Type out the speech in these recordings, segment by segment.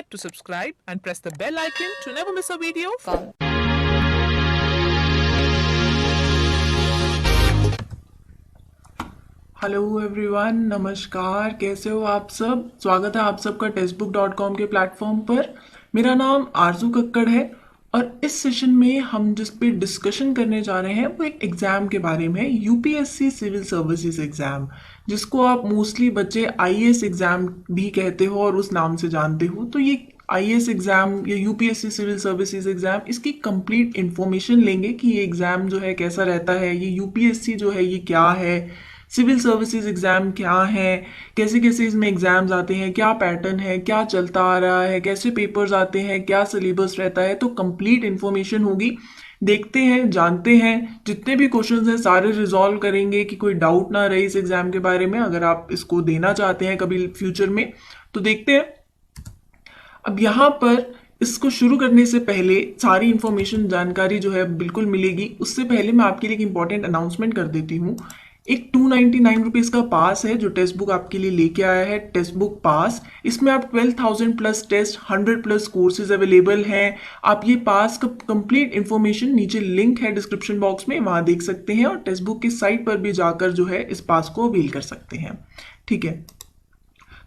to subscribe and press the bell icon to never miss a video from hello everyone, नमस्कार। कैसे हो आप सब? स्वागत है आप सबका टेक्स्टबुक.com के प्लेटफॉर्म पर। मेरा नाम आरजू कक्कड़ है और इस सेशन में हम जिस पे डिस्कशन करने जा रहे हैं वो एक एग्ज़ाम के बारे में है, यूपीएससी सिविल सर्विसेज एग्ज़ाम, जिसको आप मोस्टली बच्चे आईएएस एग्ज़ाम भी कहते हो और उस नाम से जानते हो। तो ये आईएएस एग्ज़ाम या यूपीएससी सिविल सर्विसेज एग्ज़ाम, इसकी कंप्लीट इन्फॉर्मेशन लेंगे कि ये एग्ज़ाम जो है कैसा रहता है, ये यूपीएससी जो है ये क्या है, सिविल सर्विसेज एग्ज़ाम क्या है, कैसे कैसे इसमें एग्ज़ाम्स आते हैं, क्या पैटर्न है, क्या चलता आ रहा है, कैसे पेपर्स आते हैं, क्या सिलेबस रहता है। तो कंप्लीट इन्फॉर्मेशन होगी। देखते हैं, जानते हैं, जितने भी क्वेश्चंस हैं सारे रिजॉल्व करेंगे कि कोई डाउट ना रहे इस एग्ज़ाम के बारे में, अगर आप इसको देना चाहते हैं कभी फ्यूचर में। तो देखते हैं। अब यहाँ पर इसको शुरू करने से पहले सारी इन्फॉर्मेशन जानकारी जो है बिल्कुल मिलेगी। उससे पहले मैं आपके लिए एक इंपॉर्टेंट अनाउंसमेंट कर देती हूँ। एक 299 रुपीज़ का पास है जो टेक्स्ट बुक आपके लिए लेके आया है, टेक्स्ट बुक पास। इसमें आप 12,000 plus test, 100 plus courses available हैं। आप ये पास का कंप्लीट इन्फॉर्मेशन नीचे लिंक है डिस्क्रिप्शन बॉक्स में, वहाँ देख सकते हैं और टेक्स्ट बुक की साइट पर भी जाकर जो है इस पास को अवेल कर सकते हैं। ठीक है,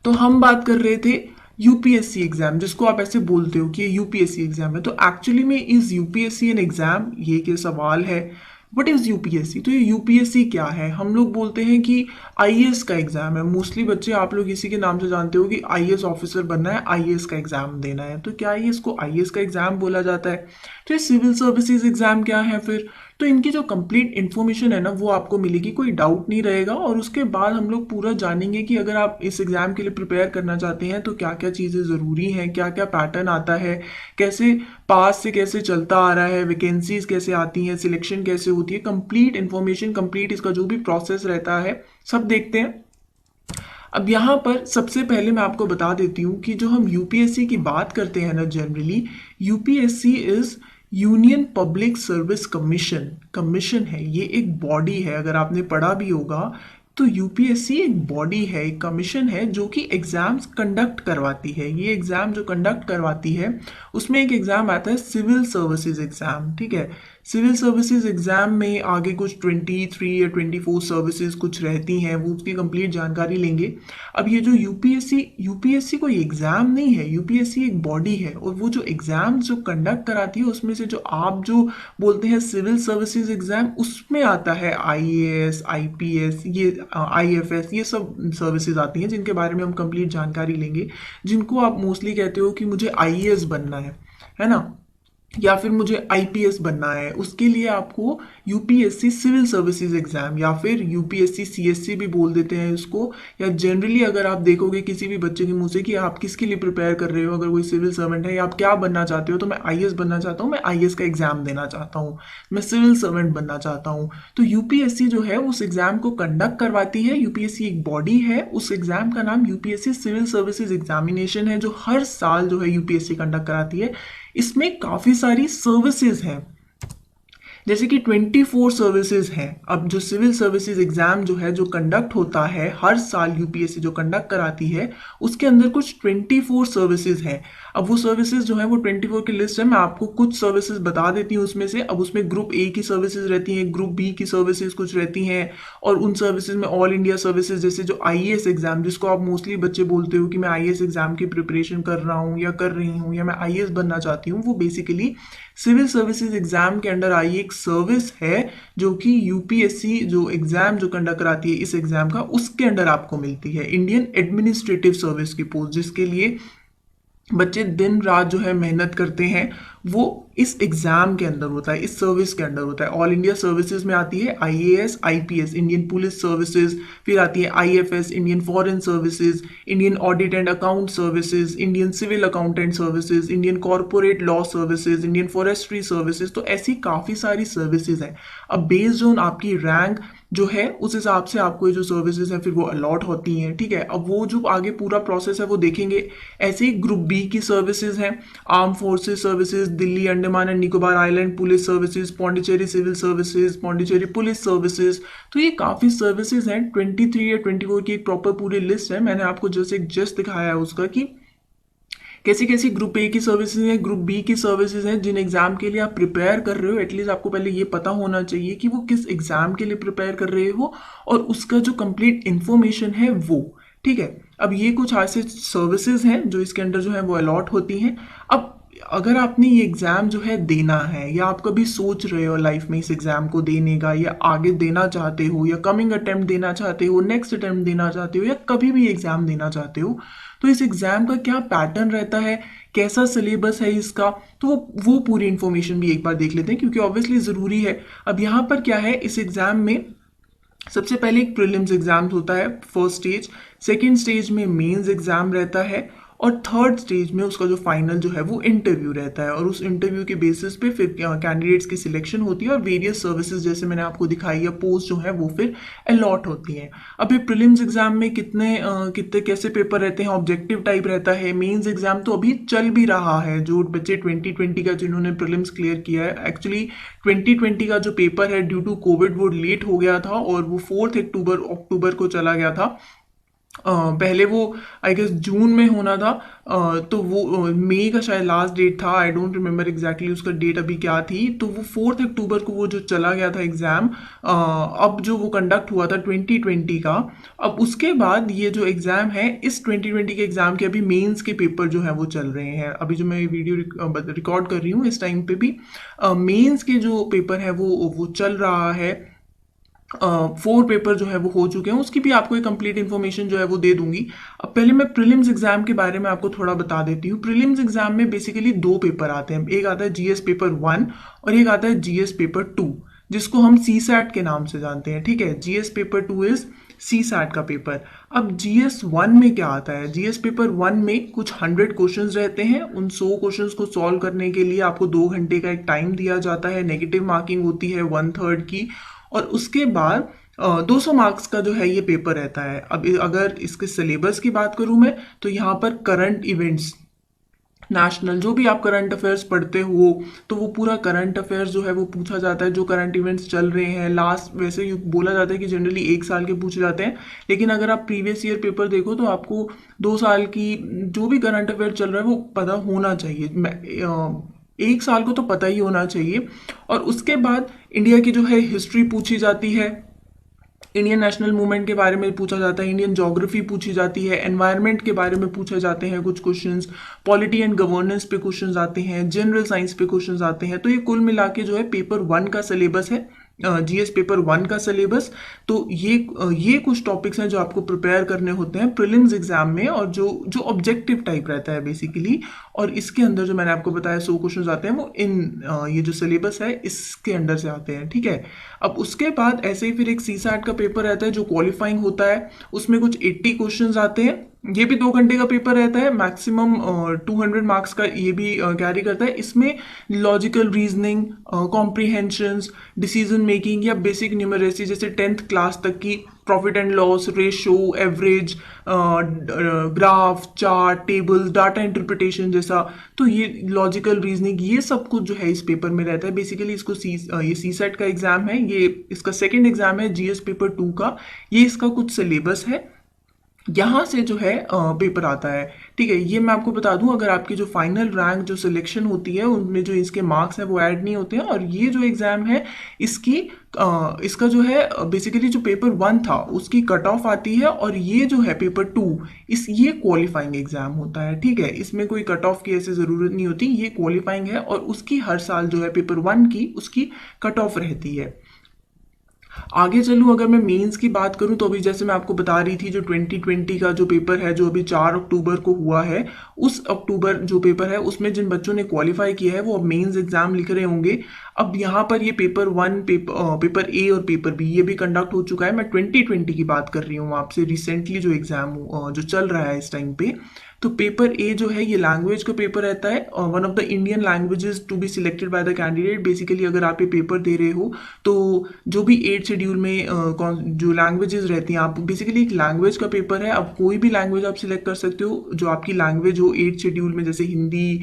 तो हम बात कर रहे थे यूपीएससी एग्जाम, जिसको आप ऐसे बोलते हो कि ये यूपीएससी एग्जाम है। तो एक्चुअली में इज यूपीएससी एन एग्जाम, ये क्या सवाल है। What is UPSC? तो ये यूपीएससी क्या है? हम लोग बोलते हैं कि आईएएस का एग्जाम है। मोस्टली बच्चे आप लोग इसी के नाम से जानते हो कि आईएएस ऑफिसर बनना है, आईएएस का एग्जाम देना है। तो क्या ये इसको आईएएस का एग्जाम बोला जाता है? तो ये सिविल सर्विसेज एग्जाम क्या है फिर? तो इनकी जो कंप्लीट इन्फॉर्मेशन है ना वो आपको मिलेगी, कोई डाउट नहीं रहेगा। और उसके बाद हम लोग पूरा जानेंगे कि अगर आप इस एग्ज़ाम के लिए प्रिपेयर करना चाहते हैं तो क्या क्या चीज़ें ज़रूरी हैं, क्या क्या पैटर्न आता है, कैसे पास से कैसे चलता आ रहा है, वैकेंसीज कैसे आती हैं, सिलेक्शन कैसे होती है, कंप्लीट इन्फॉर्मेशन, कंप्लीट इसका जो भी प्रोसेस रहता है सब देखते हैं। अब यहाँ पर सबसे पहले मैं आपको बता देती हूँ कि जो हम यूपीएससी की बात करते हैं ना, generally UPSC is union public service commission. Commission है, ये एक बॉडी है। अगर आपने पढ़ा भी होगा तो यूपीएससी एक बॉडी है, एक कमीशन है जो कि एग्जाम्स कंडक्ट करवाती है। ये एग्जाम जो कंडक्ट करवाती है उसमें एक एग्जाम आता है सिविल सर्विसेज एग्जाम। ठीक है, सिविल सर्विसेज एग्जाम में आगे कुछ 23 या 24 सर्विसेज कुछ रहती हैं, वो उसकी कंप्लीट जानकारी लेंगे। अब ये जो यूपीएससी कोई एग्जाम नहीं है, यूपीएससी एक बॉडी है और वो जो एग्जाम जो कंडक्ट कराती है उसमें से जो आप जो बोलते हैं सिविल सर्विसेज एग्जाम, उसमें आता है आईएएस, आईपीएस, ये आईएफएस, ये सब सर्विसेज आती हैं जिनके बारे में हम कंप्लीट जानकारी लेंगे। जिनको आप मोस्टली कहते हो कि मुझे आईएएस बनना है ना, या फिर मुझे आईपीएस बनना है, उसके लिए आपको यूपीएससी सिविल सर्विसेज एग्जाम या फिर यूपीएससी सीएससी भी बोल देते हैं इसको। या जनरली अगर आप देखोगे किसी भी बच्चे के मुंह से कि आप किसके लिए प्रिपेयर कर रहे हो, अगर कोई सिविल सर्वेंट है या आप क्या बनना चाहते हो, तो मैं आईएएस बनना चाहता हूँ, मैं आईएएस का एग्जाम देना चाहता हूँ, मैं सिविल सर्वेंट बनना चाहता हूँ। तो यूपीएससी जो है उस एग्जाम को कंडक्ट करवाती है। यूपीएससी एक बॉडी है, उस एग्जाम का नाम यूपीएससी सिविल सर्विसेज एग्जामिनेशन है, जो हर साल जो है यूपीएससी कंडक्ट कराती है। इसमें काफ़ी सारी सर्विसेज हैं, जैसे कि 24 सर्विसेज हैं। अब जो सिविल सर्विसेज एग्जाम जो है जो कंडक्ट होता है हर साल, यूपीएससी जो कंडक्ट कराती है, उसके अंदर कुछ 24 सर्विसेज हैं। अब वो सर्विसेज जो है वो 24 की लिस्ट है, मैं आपको कुछ सर्विसेज बता देती हूँ उसमें से। अब उसमें ग्रुप ए की सर्विसेज रहती हैं, ग्रुप बी की सर्विसेज कुछ रहती हैं, और उन सर्विसेज में ऑल इंडिया सर्विसेज, जैसे जो आईएएस एग्जाम, जिसको आप मोस्टली बच्चे बोलते हो कि मैं आईएएस एग्जाम की प्रिपरेशन कर रहा हूँ या कर रही हूँ या मैं आईएएस बनना चाहती हूँ, वो बेसिकली सिविल सर्विसेज एग्जाम के अंडर आई एक सर्विस है जो कि यूपीएससी जो एग्जाम जो कंडक्ट कराती है इस एग्जाम का, उसके अंडर आपको मिलती है। इंडियन एडमिनिस्ट्रेटिव सर्विस की पोस्ट, जिसके लिए बच्चे दिन रात जो है मेहनत करते हैं, वो इस एग्जाम के अंदर होता है, इस सर्विस के अंदर होता है। ऑल इंडिया सर्विसेज में आती है IAS, IPS, Indian police services, फिर आती है IFS, Indian foreign services, Indian audit and account services, Indian civil accountant services, Indian corporate law services, Indian forestry services. तो ऐसी काफ़ी सारी सर्विसेज हैं। अब बेस्ड ऑन आपकी रैंक जो है उस हिसाब से आपको ये जो सर्विसेज हैं फिर वो अलॉट होती हैं। ठीक है, अब वो जो आगे पूरा प्रोसेस है वो देखेंगे। ऐसे ही ग्रुप बी की सर्विसेज हैं, arm forces services, Delhi Andaman and Nicobar island police services, Pondicherry civil services, Pondicherry police services. तो ये काफ़ी सर्विसेज हैं। 23 या 24 की एक प्रॉपर पूरी लिस्ट है, मैंने आपको जस्ट दिखाया है उसका कि कैसी कैसी ग्रुप ए की सर्विसेज हैं, ग्रुप बी की सर्विसेज हैं जिन एग्जाम के लिए आप प्रिपेयर कर रहे हो। एटलीस्ट आपको पहले ये पता होना चाहिए कि वो किस एग्जाम के लिए प्रिपेयर कर रहे हो और उसका जो कंप्लीट इंफॉर्मेशन है वो। ठीक है, अब ये कुछ ऐसे सर्विसेज हैं जो इसके अंदर जो है वो अलॉट होती हैं। अब अगर आपने ये एग्ज़ाम जो है देना है या आप कभी सोच रहे हो लाइफ में इस एग्ज़ाम को देने का, या आगे देना चाहते हो, या कमिंग अटेम्प्ट देना चाहते हो, नेक्स्ट अटेम्प्ट देना चाहते हो, या कभी भी एग्ज़ाम देना चाहते हो, तो इस एग्ज़ाम का क्या पैटर्न रहता है, कैसा सिलेबस है इसका, तो वो पूरी इन्फॉर्मेशन भी एक बार देख लेते हैं क्योंकि ऑब्वियसली ज़रूरी है। अब यहाँ पर क्या है, इस एग्ज़ाम में सबसे पहले एक प्रीलिम्स एग्जाम होता है फर्स्ट स्टेज, सेकंड स्टेज में मेंस एग्जाम रहता है और थर्ड स्टेज में उसका जो फाइनल जो है वो इंटरव्यू रहता है। और उस इंटरव्यू के बेसिस पे फिर कैंडिडेट्स की सिलेक्शन होती है और वेरियस सर्विसेज जैसे मैंने आपको दिखाई या पोस्ट जो है वो फिर अलॉट होती हैं। अभी प्रीलिम्स एग्जाम में कितने कितने कैसे पेपर रहते हैं, ऑब्जेक्टिव टाइप रहता है। मेंस एग्जाम तो अभी चल भी रहा है, जो बच्चे 2020 का जिन्होंने प्रीलिम्स क्लियर किया है, एक्चुअली 2020 का जो पेपर है ड्यू टू कोविड वो लेट हो गया था और वो 4 अक्टूबर को चला गया था। पहले वो आई गेस जून में होना था, तो वो मई का शायद लास्ट डेट था। आई डोंट रिमेम्बर एग्जैक्टली उसका डेट अभी क्या थी। तो वो 4 अक्टूबर को वो जो चला गया था एग्ज़ाम, अब जो वो कंडक्ट हुआ था 2020 का, अब उसके बाद ये जो एग्ज़ाम है इस 2020 के एग्ज़ाम के अभी मेंस के पेपर जो है वो चल रहे हैं। अभी जो मैं वीडियो रिकॉर्ड कर रही हूँ इस टाइम पे भी मेंस के जो पेपर है वो चल रहा है। 4 पेपर जो है वो हो चुके हैं, उसकी भी आपको एक कंप्लीट इन्फॉर्मेशन जो है वो दे दूंगी। अब पहले मैं प्रीलिम्स एग्जाम के बारे में आपको थोड़ा बता देती हूँ। प्रीलिम्स एग्जाम में बेसिकली 2 पेपर आते हैं, एक आता है जीएस पेपर 1 और एक आता है जीएस पेपर 2, जिसको हम सी सैट के नाम से जानते हैं। ठीक है, GS paper 2 is C SAT का पेपर। अब जीएस 1 में क्या आता है, जीएस पेपर 1 में कुछ 100 क्वेश्चंस रहते हैं। उन 100 क्वेश्चंस को सॉल्व करने के लिए आपको 2 घंटे का एक टाइम दिया जाता है। नेगेटिव मार्किंग होती है 1/3 की और उसके बाद 200 मार्क्स का जो है ये पेपर रहता है। अब अगर इसके सिलेबस की बात करूं मैं, तो यहाँ पर करंट इवेंट्स, नेशनल जो भी आप करंट अफेयर्स पढ़ते हो तो वो पूरा करंट अफेयर्स जो है वो पूछा जाता है। जो करंट इवेंट्स चल रहे हैं लास्ट, वैसे ही बोला जाता है कि जनरली 1 साल के पूछे जाते हैं, लेकिन अगर आप प्रीवियस ईयर पेपर देखो तो आपको 2 साल की जो भी करंट अफेयर चल रहा है वो पता होना चाहिए। 1 साल को तो पता ही होना चाहिए। और उसके बाद इंडिया की जो है हिस्ट्री पूछी जाती है, इंडियन नेशनल मूवमेंट के बारे में पूछा जाता है, इंडियन ज्योग्राफी पूछी जाती है, एनवायरनमेंट के बारे में पूछे जाते हैं कुछ क्वेश्चंस, पॉलिटी एंड गवर्नेंस पे क्वेश्चंस आते हैं, जनरल साइंस पे क्वेश्चंस आते हैं। तो ये कुल मिला के जो है पेपर 1 का सिलेबस है, जीएस पेपर 1 का सिलेबस। तो ये कुछ टॉपिक्स हैं जो आपको प्रिपेयर करने होते हैं प्रीलिम्स एग्जाम में, और जो ऑब्जेक्टिव टाइप रहता है बेसिकली। और इसके अंदर जो मैंने आपको बताया 100 क्वेश्चंस आते हैं वो ये जो सिलेबस है इसके अंडर से आते हैं। ठीक है, अब उसके बाद ऐसे ही फिर एक सी सैट का पेपर रहता है जो क्वालिफाइंग होता है। उसमें कुछ 80 क्वेश्चंस आते हैं। ये भी 2 घंटे का पेपर रहता है, मैक्सिमम 200 मार्क्स का ये भी कैरी करता है। इसमें logical reasoning, comprehensions, decision making या बेसिक न्यूमरेसी जैसे 10th क्लास तक की profit and loss, ratio, average, graph, chart, tables, data interpretation जैसा, तो ये लॉजिकल रीजनिंग, ये सब कुछ जो है इस पेपर में रहता है। बेसिकली इसको ये सी सेट का एग्जाम है, ये इसका सेकेंड एग्जाम है जीएस पेपर 2 का। ये इसका कुछ सिलेबस है, यहाँ से जो है पेपर आता है। ठीक है, ये मैं आपको बता दूं, अगर आपकी जो फाइनल रैंक जो सिलेक्शन होती है उनमें जो इसके मार्क्स हैं वो ऐड नहीं होते हैं। और ये जो एग्ज़ाम है इसका जो है बेसिकली जो पेपर 1 था उसकी कट ऑफ आती है, और ये जो है पेपर 2 ये क्वालिफाइंग एग्जाम होता है। ठीक है, इसमें कोई कट ऑफ की ऐसी ज़रूरत नहीं होती, ये क्वालिफाइंग है और उसकी हर साल जो है पेपर 1 की उसकी कट ऑफ रहती है। आगे चलूँ, अगर मैं मेंस की बात करूं तो अभी जैसे मैं आपको बता रही थी जो 2020 का जो पेपर है जो अभी 4 अक्टूबर को हुआ है, उस अक्टूबर जो पेपर है उसमें जिन बच्चों ने क्वालिफाई किया है वो अब मेंस एग्जाम लिख रहे होंगे। अब यहाँ पर ये पेपर 1, पेपर ए और पेपर बी ये भी कंडक्ट हो चुका है। मैं 2020 की बात कर रही हूँ आपसे, रिसेंटली जो एग्जाम जो चल रहा है इस टाइम पे। तो पेपर ए जो है ये लैंग्वेज का पेपर रहता है, one of the Indian languages to be selected by the candidate. Basically अगर आप ये पेपर दे रहे हो तो जो भी 8 शेड्यूल में जो लैंग्वेजेस रहती हैं, आप बेसिकली एक लैंग्वेज का पेपर है। अब कोई भी लैंग्वेज आप सिलेक्ट कर सकते हो जो आपकी लैंग्वेज हो 8 शेड्यूल में, जैसे हिंदी,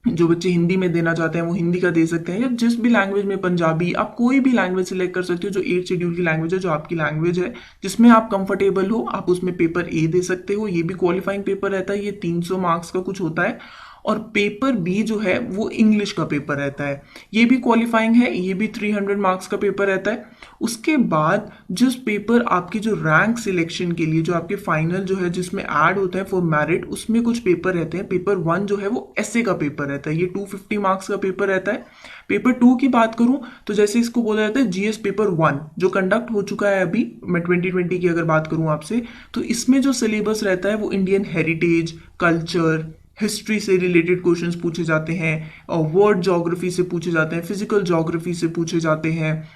जो बच्चे हिंदी में देना चाहते हैं वो हिंदी का दे सकते हैं, या जिस भी लैंग्वेज में, पंजाबी, आप कोई भी लैंग्वेज सिलेक्ट कर सकते हो जो 8 शेड्यूल की लैंग्वेज है, जो आपकी लैंग्वेज है जिसमें आप कंफर्टेबल हो, आप उसमें पेपर ए दे सकते हो। ये भी क्वालिफाइंग पेपर रहता है, ये 300 मार्क्स का कुछ होता है। और पेपर बी जो है वो इंग्लिश का पेपर रहता है, ये भी क्वालिफाइंग है, ये भी 300 मार्क्स का पेपर रहता है। उसके बाद जिस पेपर आपकी जो रैंक सिलेक्शन के लिए, जो आपके फाइनल जो है जिसमें ऐड होता है फॉर मेरिट, उसमें कुछ पेपर रहते हैं। पेपर 1 जो है वो ऐसे का पेपर रहता है, ये 250 मार्क्स का पेपर रहता है। पेपर 2 की बात करूं तो जैसे इसको बोला जाता है जीएस पेपर 1, जो कंडक्ट हो चुका है अभी, मैं 2020 की अगर बात करूं आपसे, तो इसमें जो सिलेबस रहता है वो इंडियन हेरिटेज, कल्चर, हिस्ट्री से रिलेटेड क्वेश्चंस पूछे जाते हैं, और वर्ड ज्योग्राफी से पूछे जाते हैं, फिजिकल ज्योग्राफी से पूछे जाते हैं,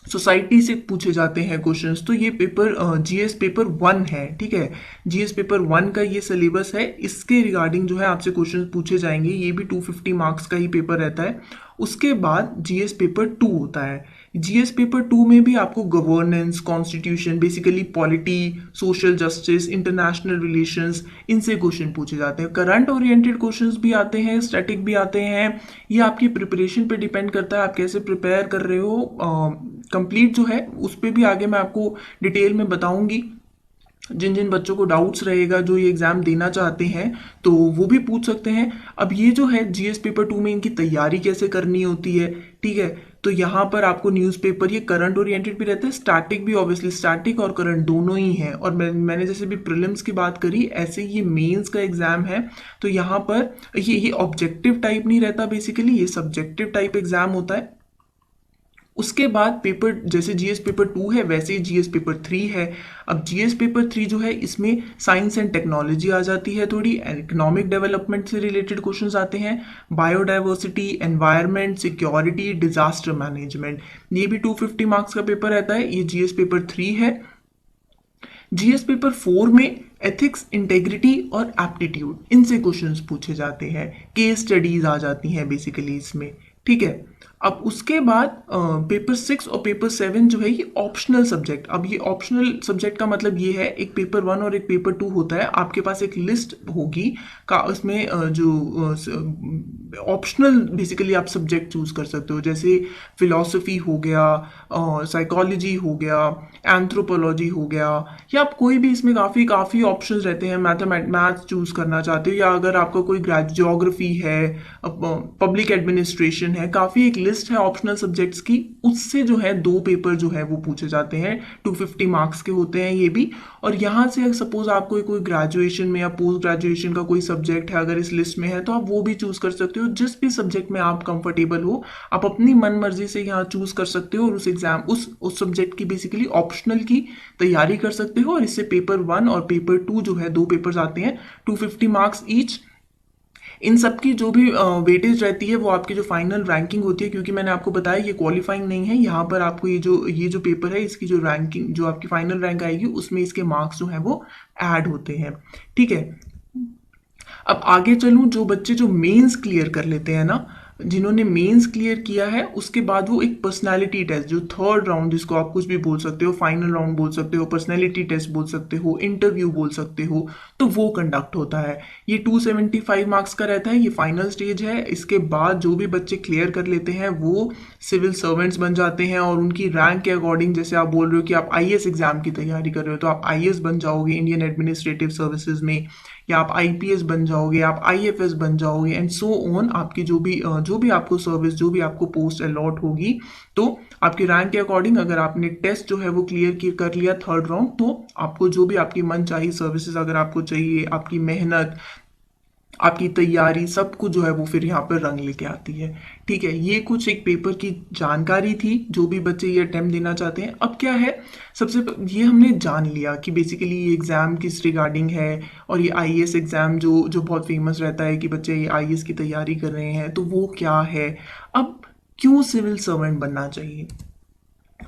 सोसाइटी से पूछे जाते हैं क्वेश्चंस। तो ये पेपर जीएस पेपर 1 है, ठीक है। जीएस पेपर 1 का ये सिलेबस है, इसके रिगार्डिंग जो है आपसे क्वेश्चंस पूछे जाएंगे। ये भी 250 मार्क्स का ही पेपर रहता है। उसके बाद जीएस पेपर 2 होता है। जीएस पेपर 2 में भी आपको governance, constitution, basically polity, social justice, international relations, इनसे क्वेश्चन पूछे जाते हैं। करंट ओरिएंटेड क्वेश्चंस भी आते हैं, स्टैटिक भी आते हैं। ये आपकी प्रिपरेशन पे डिपेंड करता है, आप कैसे प्रिपेयर कर रहे हो। कंप्लीट जो है उस पर भी आगे मैं आपको डिटेल में बताऊंगी। जिन जिन बच्चों को डाउट्स रहेगा, जो ये एग्जाम देना चाहते हैं, तो वो भी पूछ सकते हैं। अब ये जो है जीएस पेपर 2 में इनकी तैयारी कैसे करनी होती है, ठीक है। तो यहाँ पर आपको न्यूज़पेपर, ये करंट ओरिएंटेड भी रहता है, स्टैटिक भी, ऑब्वियसली स्टैटिक और करंट दोनों ही है। और मैंने जैसे भी प्रीलिम्स की बात करी, ऐसे ये मेंस का एग्जाम है। तो यहाँ पर ये ऑब्जेक्टिव टाइप नहीं रहता, बेसिकली ये सब्जेक्टिव टाइप एग्जाम होता है। उसके बाद पेपर, जैसे जीएस पेपर 2 है वैसे ही जीएस पेपर 3 है। अब जीएस पेपर 3 जो है इसमें साइंस एंड टेक्नोलॉजी आ जाती है, थोड़ी इकोनॉमिक डेवलपमेंट से रिलेटेड क्वेश्चंस आते हैं, biodiversity, environment, security, disaster management. ये भी 250 मार्क्स का पेपर रहता है, ये जीएस पेपर 3 है। जीएस पेपर 4 में एथिक्स, इंटेग्रिटी और एप्टीट्यूड, इनसे क्वेश्चंस पूछे जाते हैं, केस स्टडीज आ जाती हैं बेसिकली इसमें, ठीक है। अब उसके बाद पेपर 6 और पेपर 7 जो है ये ऑप्शनल सब्जेक्ट। अब ये ऑप्शनल सब्जेक्ट का मतलब ये है, एक पेपर 1 और एक पेपर 2 होता है, आपके पास एक लिस्ट होगी का, उसमें जो ऑप्शनल बेसिकली आप सब्जेक्ट चूज कर सकते हो, जैसे फिलॉसफी हो गया, साइकोलॉजी हो गया, एंथ्रोपोलॉजी हो गया, या आप कोई भी, इसमें काफ़ी काफ़ी ऑप्शंस रहते हैं। मैथ्स चूज करना चाहते हो, या अगर आपका कोई ज्योग्राफी है, पब्लिक एडमिनिस्ट्रेशन है, काफ़ी एक लिस्ट है ऑप्शनल सब्जेक्ट्स की। उससे जो है 2 पेपर जो है वो पूछे जाते हैं, 250 मार्क्स के होते हैं ये भी। और यहाँ से सपोज आपको कोई ग्रेजुएशन में या पोस्ट ग्रेजुएशन का कोई सब्जेक्ट है अगर इस लिस्ट में है, तो आप वो भी चूज कर सकते हो। जिस भी सब्जेक्ट में आप कंफर्टेबल हो, आप अपनी मन मर्जी से यहाँ चूज कर सकते हो, और उस एग्जाम, उस सब्जेक्ट की बेसिकली ऑप्शनल की तैयारी कर सकते हो। और इससे पेपर 1 और पेपर 2 जो है 2 पेपर्स आते हैं, 250 मार्क्स ईच। इन सब की जो भी वेटेज रहती है वो आपकी जो फाइनल रैंकिंग होती है, क्योंकि मैंने आपको बताया ये क्वालिफाइंग नहीं है, यहाँ पर आपको ये जो पेपर है इसकी जो रैंकिंग, जो आपकी फाइनल रैंक आएगी उसमें इसके मार्क्स जो है वो ऐड होते हैं, ठीक है। अब आगे चलूं, जो बच्चे जो मेंस क्लियर कर लेते हैं ना, जिन्होंने मेंस क्लियर किया है, उसके बाद वो एक पर्सनालिटी टेस्ट, जो थर्ड राउंड, जिसको आप कुछ भी बोल सकते हो, फाइनल राउंड बोल सकते हो, पर्सनालिटी टेस्ट बोल सकते हो, इंटरव्यू बोल सकते हो, तो वो कंडक्ट होता है। ये 275 मार्क्स का रहता है, ये फाइनल स्टेज है। इसके बाद जो भी बच्चे क्लियर कर लेते हैं वो सिविल सर्वेंट्स बन जाते हैं, और उनकी रैंक के अकॉर्डिंग, जैसे आप बोल रहे हो कि आप आईएएस एग्जाम की तैयारी कर रहे हो, तो आप आईएएस बन जाओगे इंडियन एडमिनिस्ट्रेटिव सर्विसेज में, या आप आईपीएस बन जाओगे, आप आईएफएस बन जाओगे, एंड सो ऑन। आपकी जो भी आपको सर्विस, जो भी आपको पोस्ट अलॉट होगी, तो आपकी रैंक के अकॉर्डिंग अगर आपने टेस्ट जो है वो क्लियर कर लिया थर्ड राउंड, तो आपको जो भी आपकी मन चाहिए सर्विसेज अगर आपको चाहिए, आपकी मेहनत, आपकी तैयारी, सब कुछ जो है वो फिर यहाँ पर रंग लेके आती है, ठीक है। ये कुछ एक पेपर की जानकारी थी, जो भी बच्चे ये अटेम्प्ट देना चाहते हैं। अब क्या है, ये हमने जान लिया कि बेसिकली ये एग्ज़ाम किस रिगार्डिंग है, और ये आईएएस एग्ज़ाम जो बहुत फेमस रहता है कि बच्चे ये आईएएस की तैयारी कर रहे हैं, तो वो क्या है। अब क्यों सिविल सर्वेंट बनना चाहिए,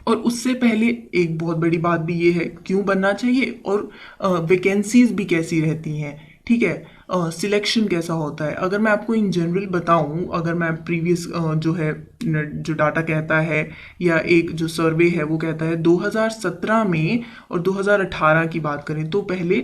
और उससे पहले एक बहुत बड़ी बात भी ये है, क्यों बनना चाहिए, और वैकेंसीज भी कैसी रहती हैं, ठीक है। सिलेक्शन कैसा होता है, अगर मैं आपको इन जनरल बताऊं, अगर मैं प्रीवियस जो है जो डाटा कहता है, या एक जो सर्वे है वो कहता है 2017 में और 2018 की बात करें, तो पहले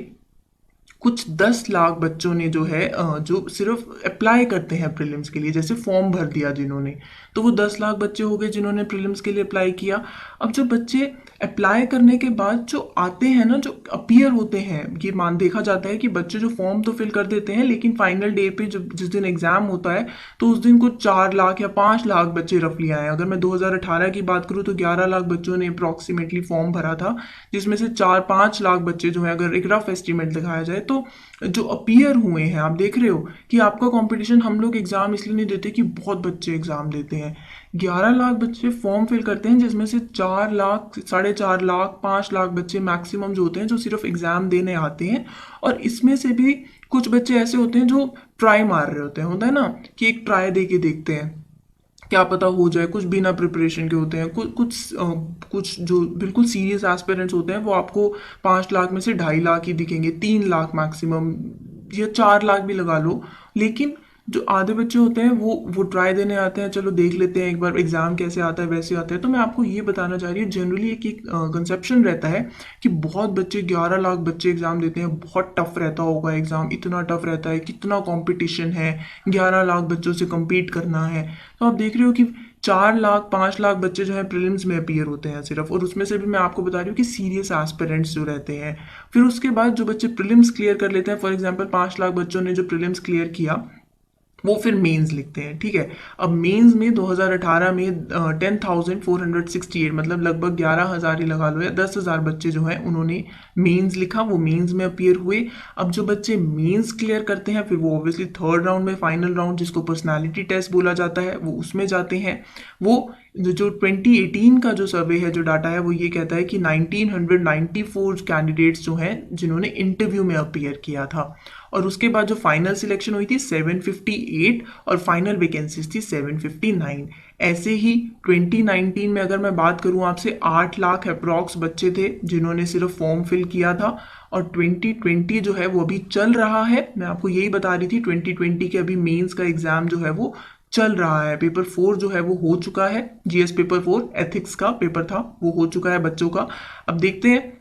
कुछ 10 लाख बच्चों ने जो है जो सिर्फ अप्लाई करते हैं प्रीलिम्स के लिए, जैसे फॉर्म भर दिया जिन्होंने, तो वो 10 लाख बच्चे हो गए जिन्होंने प्रीलिम्स के लिए अप्लाई किया। अब जो बच्चे अप्लाई करने के बाद जो आते हैं ना, जो अपीयर होते हैं, ये मान देखा जाता है कि बच्चे जो फॉर्म तो फिल कर देते हैं, लेकिन फाइनल डे पे जब जिस दिन एग्जाम होता है तो उस दिन कुछ 4 लाख या 5 लाख बच्चे रफली आए हैं। अगर मैं 2018 की बात करूँ तो 11 लाख बच्चों ने अप्रॉक्सीमेटली फॉर्म भरा था, जिसमें से 4-5 लाख बच्चे जो है, अगर एक रफ एस्टिमेट दिखाया जाए तो जो अपीयर हुए हैं, आप देख रहे हो कि आपका कंपटीशन, हम लोग एग्जाम इसलिए नहीं देते कि बहुत बच्चे एग्जाम देते हैं। 11 लाख बच्चे फॉर्म फिल करते हैं, जिसमें से 4 लाख, 4.5 लाख, 5 लाख बच्चे मैक्सिमम जो होते हैं जो सिर्फ एग्जाम देने आते हैं। और इसमें से भी कुछ बच्चे ऐसे होते हैं जो ट्राई मार रहे होते हैं, होता है ना कि एक ट्राई दे के देखते हैं, क्या पता हो जाए, कुछ बिना प्रिपरेशन के होते हैं, कुछ जो बिल्कुल सीरियस एस्पिरेंट्स होते हैं वो आपको 5 लाख में से 2.5 लाख ही दिखेंगे, 3 लाख मैक्सिमम, या 4 लाख भी लगा लो। लेकिन जो आधे बच्चे होते हैं वो ट्राई देने आते हैं, चलो देख लेते हैं एक बार एग्जाम कैसे आता है वैसे आता है। तो मैं आपको ये बताना चाह रही हूँ, जनरली एक कंसेप्शन रहता है कि बहुत बच्चे, 11 लाख बच्चे एग्जाम देते हैं, बहुत टफ रहता होगा एग्जाम, इतना टफ रहता है, कितना कंपटीशन है, 11 लाख बच्चों से compete करना है। तो आप देख रहे हो कि 4 लाख 5 लाख बच्चे जो है प्रीलिम्स में अपीयर होते हैं सिर्फ, और उसमें से भी मैं आपको बता रही हूँ कि सीरियस एस्पिरेंट्स जो रहते हैं। फिर उसके बाद जो बच्चे प्रीलिम्स क्लियर कर लेते हैं, फॉर एग्जांपल 5 लाख बच्चों ने जो प्रीलिम्स क्लियर किया, वो फिर मेंस लिखते हैं, ठीक है। अब मेंस में 2018 में 10,468, मतलब लगभग 11,000 ही लगा लो या 10,000 बच्चे जो हैं उन्होंने मेंस लिखा, वो मेंस में अपीयर हुए। अब जो बच्चे मेंस क्लियर करते हैं फिर वो ऑब्वियसली थर्ड राउंड में, फाइनल राउंड जिसको पर्सनालिटी टेस्ट बोला जाता है, वो उसमें जाते हैं। वो जो 2018 का जो सर्वे है, जो डाटा है, वो ये कहता है कि 1994 कैंडिडेट्स जो हैं जिन्होंने इंटरव्यू में अपीयर किया था, और उसके बाद जो फाइनल सिलेक्शन हुई थी 758 और फाइनल वैकेंसीज थी 759। ऐसे ही 2019 में अगर मैं बात करूं आपसे, 8 लाख अप्रॉक्स बच्चे थे जिन्होंने सिर्फ फॉर्म फिल किया था। और 2020 जो है वो अभी चल रहा है, मैं आपको यही बता रही थी, 2020 के अभी मेंस का एग्जाम जो है वो चल रहा है। पेपर 4 जो है वो हो चुका है, जीएस पेपर 4 एथिक्स का पेपर था, वो हो चुका है बच्चों का। अब देखते हैं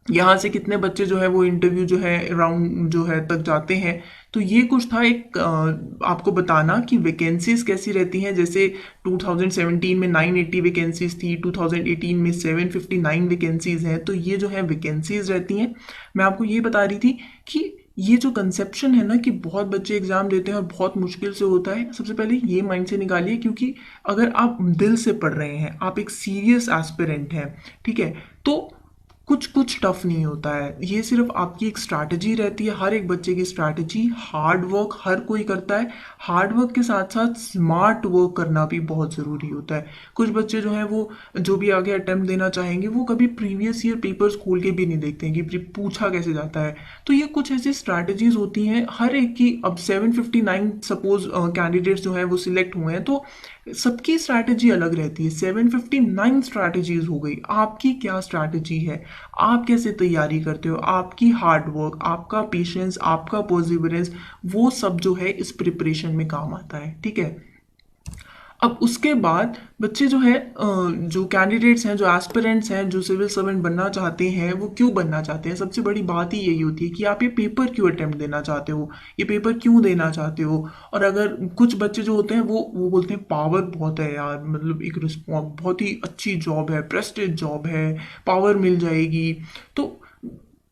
यहाँ से कितने बच्चे जो है वो इंटरव्यू जो है राउंड जो है तक जाते हैं। तो ये कुछ था एक आपको बताना कि वैकेंसीज कैसी रहती हैं। जैसे 2017 में 980 वैकेंसीज थी, 2018 में 759 वैकेंसीज हैं। तो ये जो है वैकेंसीज रहती हैं। मैं आपको ये बता रही थी कि ये जो कंसेप्शन है ना कि बहुत बच्चे एग्जाम देते हैं और बहुत मुश्किल से होता है, सबसे पहले ये माइंड से निकालिए, क्योंकि अगर आप दिल से पढ़ रहे हैं, आप एक सीरियस एस्पिरेंट हैं, ठीक है, तो कुछ कुछ टफ नहीं होता है। ये सिर्फ आपकी एक स्ट्रैटेजी रहती है, हर एक बच्चे की स्ट्रैटेजी। हार्ड वर्क हर कोई करता है, हार्ड वर्क के साथ साथ स्मार्ट वर्क करना भी बहुत ज़रूरी होता है। कुछ बच्चे जो हैं वो जो भी आगे अटेम्प्ट देना चाहेंगे वो कभी प्रीवियस ईयर पेपर्स खोल के भी नहीं देखते हैं कि पूछा कैसे जाता है। तो ये कुछ ऐसी स्ट्रैटेजीज होती हैं हर एक की। अब 759 सपोज कैंडिडेट्स जो हैं वो सिलेक्ट हुए हैं, तो सबकी स्ट्रैटेजी अलग रहती है। 759 स्ट्रैटेजीज हो गई, आपकी क्या स्ट्रैटेजी है, आप कैसे तैयारी करते हो, आपकी हार्ड वर्क, आपका पेशेंस, आपका परसिवरेंस, वो सब जो है इस प्रिपरेशन में काम आता है, ठीक है। अब उसके बाद बच्चे जो है जो कैंडिडेट्स हैं, जो एस्पिरेंट्स हैं, जो सिविल सर्वेंट बनना चाहते हैं, वो क्यों बनना चाहते हैं, सबसे बड़ी बात ही यही होती है कि आप ये पेपर क्यों अटेम्प्ट देना चाहते हो, ये पेपर क्यों देना चाहते हो। और अगर कुछ बच्चे जो होते हैं वो बोलते हैं पावर बहुत है यार, मतलब एक बहुत ही अच्छी जॉब है, प्रेस्टीज जॉब है, पावर मिल जाएगी। तो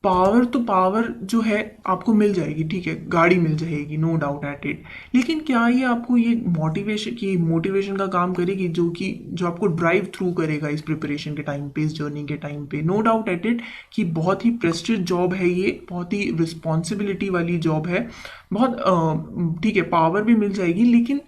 पावर जो है आपको मिल जाएगी, ठीक है, गाड़ी मिल जाएगी, नो डाउट एट इट। लेकिन क्या ये आपको ये मोटिवेशन का काम करेगी, जो आपको ड्राइव थ्रू करेगा इस प्रिपरेशन के टाइम पे, इस जर्नी के टाइम पे। नो डाउट एट इट कि बहुत ही प्रेस्टीज जॉब है ये, बहुत ही रिस्पॉन्सिबिलिटी वाली जॉब है, बहुत ठीक है, पावर भी मिल जाएगी। लेकिन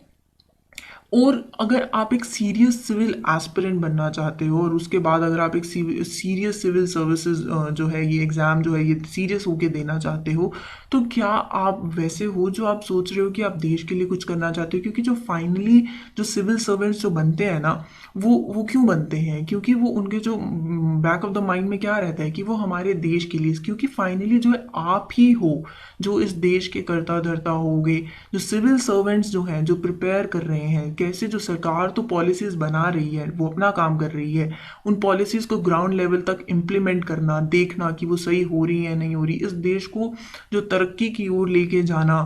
और अगर आप एक सीरियस सिविल एस्पिरेंट बनना चाहते हो, और उसके बाद अगर आप एक सीरियस सिविल सर्विसेज जो है ये एग्ज़ाम जो है ये सीरियस होके देना चाहते हो, तो क्या आप वैसे हो जो आप सोच रहे हो कि आप देश के लिए कुछ करना चाहते हो। क्योंकि जो फाइनली जो सिविल सर्वेंट्स जो बनते हैं ना, वो क्यों बनते हैं, क्योंकि वो उनके जो बैक ऑफ द माइंड में क्या रहता है कि वो हमारे देश के लिए, क्योंकि फाइनली जो है आप ही हो जो इस देश के कर्ता धर्ता होगे। जो सिविल सर्वेंट्स जो हैं, जो प्रिपेयर कर रहे हैं, कैसे जो सरकार तो पॉलिसीज़ बना रही है, वो अपना काम कर रही है, उन पॉलिसीज़ को ग्राउंड लेवल तक इम्प्लीमेंट करना, देखना कि वो सही हो रही है नहीं हो रही, इस देश को जो तरक्की की ओर लेके जाना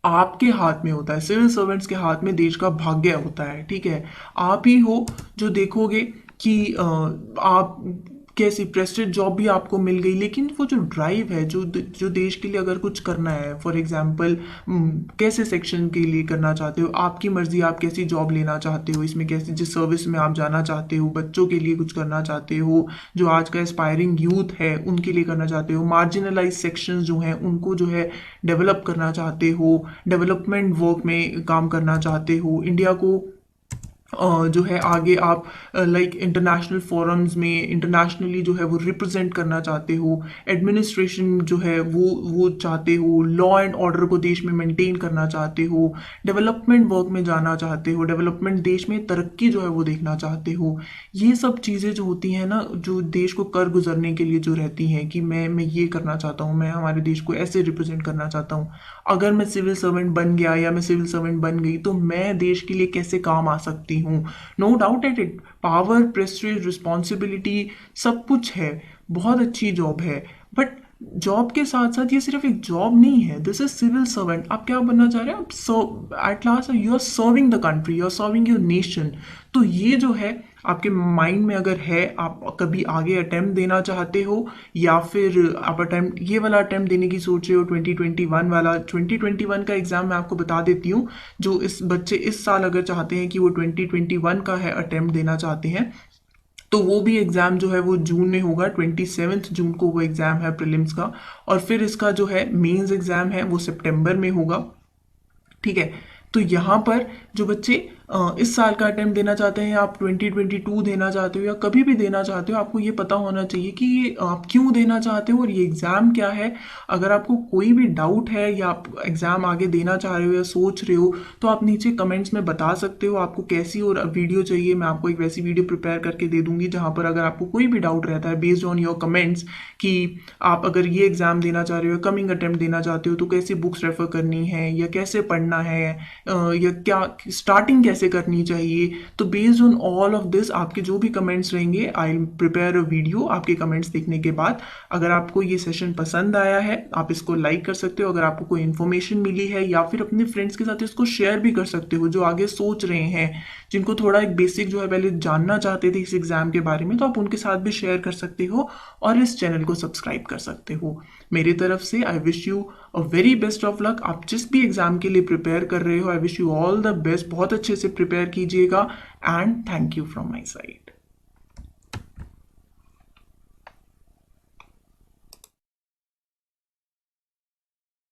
आपके हाथ में होता है। सिविल सर्वेंट्स के हाथ में देश का भाग्य होता है, ठीक है। आप ही हो जो देखोगे कि आप कैसी प्रेस्टीज जॉब भी आपको मिल गई, लेकिन वो जो ड्राइव है, जो देश के लिए अगर कुछ करना है, फॉर एग्जांपल कैसे सेक्शन के लिए करना चाहते हो, आपकी मर्जी, आप कैसी जॉब लेना चाहते हो, इसमें कैसी जिस सर्विस में आप जाना चाहते हो, बच्चों के लिए कुछ करना चाहते हो, जो आज का एस्पायरिंग यूथ है उनके लिए करना चाहते हो, मार्जिनलाइज सेक्शंस जो हैं उनको जो है डेवलप करना चाहते हो, डेवलपमेंट वर्क में काम करना चाहते हो, इंडिया को जो है आगे आप लाइक इंटरनेशनल फोरम्स में इंटरनेशनली जो है वो रिप्रेजेंट करना चाहते हो, एडमिनिस्ट्रेशन जो है वो चाहते हो, लॉ एंड ऑर्डर को देश में मेंटेन करना चाहते हो, डेवलपमेंट वर्क में जाना चाहते हो, डेवलपमेंट देश में तरक्की जो है वो देखना चाहते हो। ये सब चीज़ें जो होती हैं ना, जो देश को कर गुजरने के लिए जो रहती हैं कि मैं ये करना चाहता हूँ, मैं हमारे देश को ऐसे रिप्रेजेंट करना चाहता हूँ, अगर मैं सिविल सर्वेंट बन गया या मैं सिविल सर्वेंट बन गई तो मैं देश के लिए कैसे काम आ सकती हूँ। No doubt at it, power, prestige, responsibility सब कुछ है, बहुत अच्छी जॉब है, बट जॉब के साथ साथ ये सिर्फ एक जॉब नहीं है। This is civil servant. आप क्या बनना चाह रहे हैं? आप at last you are serving the country, you are serving your nation. तो ये जो है आपके माइंड में अगर है, आप कभी आगे अटेम्प्ट देना चाहते हो या फिर आप अटेम्प्ट ये वाला अटेम्प्ट देने की सोच रहे हो 2021 वाला, 2021 का एग्जाम मैं आपको बता देती हूँ। जो इस बच्चे इस साल अगर चाहते हैं कि वो 2021 का है अटेम्प्ट देना चाहते हैं, तो वो भी एग्ज़ाम जो है वो जून में होगा, 27 जून को वो एग्ज़ाम है प्रीलिम्स का। और फिर इसका जो है मेंस एग्ज़ाम है वो सितंबर में होगा, ठीक है। तो यहाँ पर जो बच्चे इस साल का अटेम्प्ट देना चाहते हैं, आप 2022 देना चाहते हो या कभी भी देना चाहते हो, आपको ये पता होना चाहिए कि ये आप क्यों देना चाहते हो और ये एग्ज़ाम क्या है। अगर आपको कोई भी डाउट है या आप एग्ज़ाम आगे देना चाह रहे हो या सोच रहे हो, तो आप नीचे कमेंट्स में बता सकते हो आपको कैसी और वीडियो चाहिए। मैं आपको एक वैसी वीडियो प्रिपेयर करके दे दूंगी जहाँ पर अगर आपको कोई भी डाउट रहता है बेस्ड ऑन योर कमेंट्स कि आप अगर ये एग्ज़ाम देना चाह रहे हो, कमिंग अटेम्प्ट देना चाहते हो, तो कैसे बुक्स रेफर करनी है या कैसे पढ़ना है या क्या स्टार्टिंग कैसे करनी चाहिए। तो based on all of this आपके जो भी कमेंट्स रहेंगे, I will prepare a video आपके कमेंट्स देखने के बाद। अगर आपको ये सेशन पसंद आया है, आप इसको लाइक कर सकते हो। अगर आपको कोई इन्फॉर्मेशन मिली है या फिर अपने फ्रेंड्स के साथ इसको शेयर भी कर सकते हो जो आगे सोच रहे हैं, जिनको थोड़ा एक बेसिक जो है पहले जानना चाहते थे इस एग्जाम के बारे में, तो आप उनके साथ भी शेयर कर सकते हो और इस चैनल को सब्सक्राइब कर सकते हो। मेरी तरफ से I wish you a very best of luck. आप जिस भी एग्जाम के लिए प्रिपेयर कर रहे हो, I wish you all the best. बहुत अच्छे से प्रिपेयर कीजिएगा and thank you from my side.